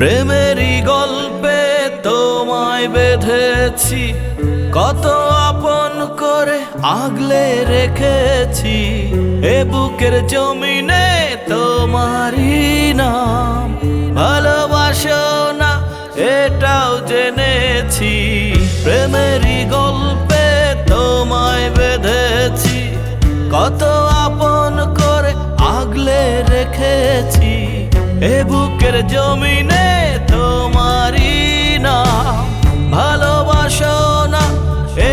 প্রেমেরই গল্পে তোমায় বেঁধেছি, কত আপন করে আগলে রেখেছি। এ বুকের জমিনে তোমারই নাম, ভালোবাসো না এটাও জেনেছি। প্রেমেরই গল্পে তোমায় বেঁধেছি, কত আপন করে আগলে রেখেছি। এ বুকের জমিনে তোমারই নাম, ভালোবাসো না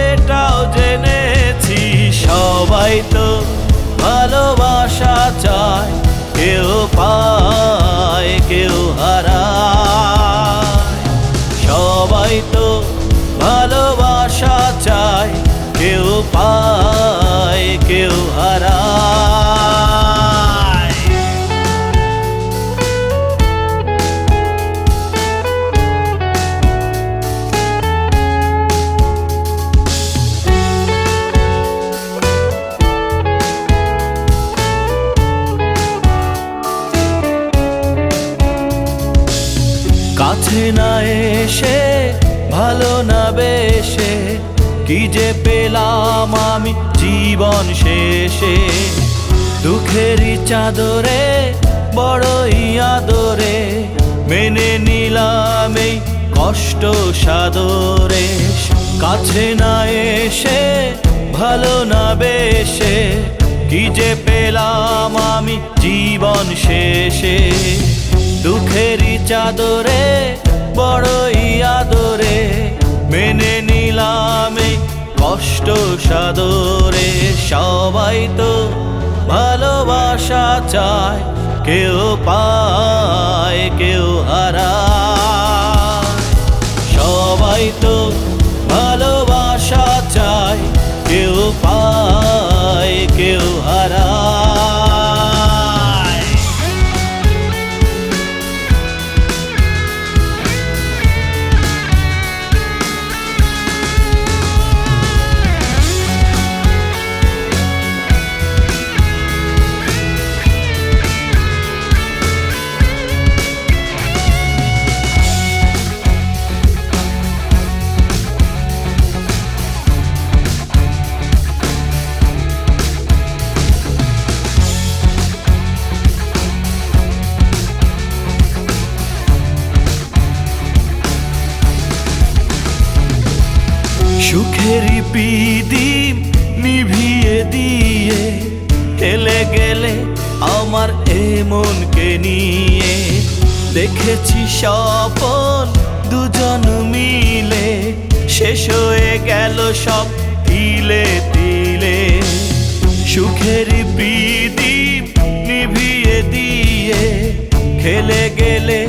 এটাও জেনেছি। সবাই তো ভালোবাসা চায়, কেউ পায় কেউ হারায়। সবাই তো ভালোবাসা চায়, কেউ পায় কেউ হারায়। কাছে না এসে ভালো না বেশে, কি যে পেলাম আমি জীবন শেষে। দুঃখেরই চাদরে বড়ই আদরে, মেনে নিলাম এই কষ্ট সাদরে। কাছে না এসে ভালো না বেশে, কি যে পেলাম আমি জীবন শেষে। দুঃখেরই চাদরে বড়ই আদরে, মেনে নিলাম এই কষ্ট সাদরে। সবাই তো ভালোবাসা চায়, কেউ পায় কেউ হারায়। সবাই তো ভালোবাসা চায়, কেউ পায় কেউ হারায়। সুখেরই প্রদীপ নিভিয়ে দিয়ে হেলে গেলে আমার এ মনকে নিয়ে। দেখেছি স্বপন দুজন মিলে, শেষ হয়ে গেল সব তিলে তিলে। সুখেরই প্রদীপ নিভিয়ে দিয়ে খেলে গেলে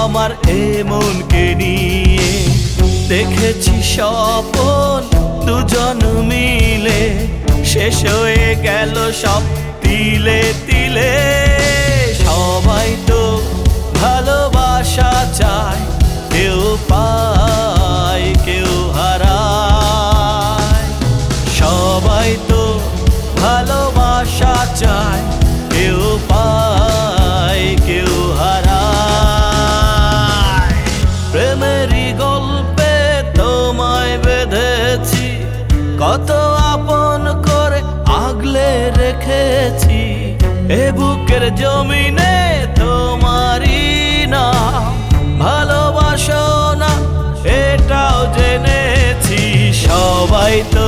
আমার এ মনকে নিয়ে। দেখেছি স্বপন দুজন মিলে, শেষ হয়ে গেল সব তিলে তিলে। সবাই তো ভালোবাসা চায়, কেউ পায় কেউ হারায়। সবাই তো ভালোবাসা চায়, কেউ পায় কেউ হারায়। প্রেমেরই গল্পে তোমায় বেঁধেছি, কত আপন করে আগলে রেখেছি। এ বুকের জমিনে তোমারই নাম, ভালোবাসো না এটাও জেনেছি। সবাই তো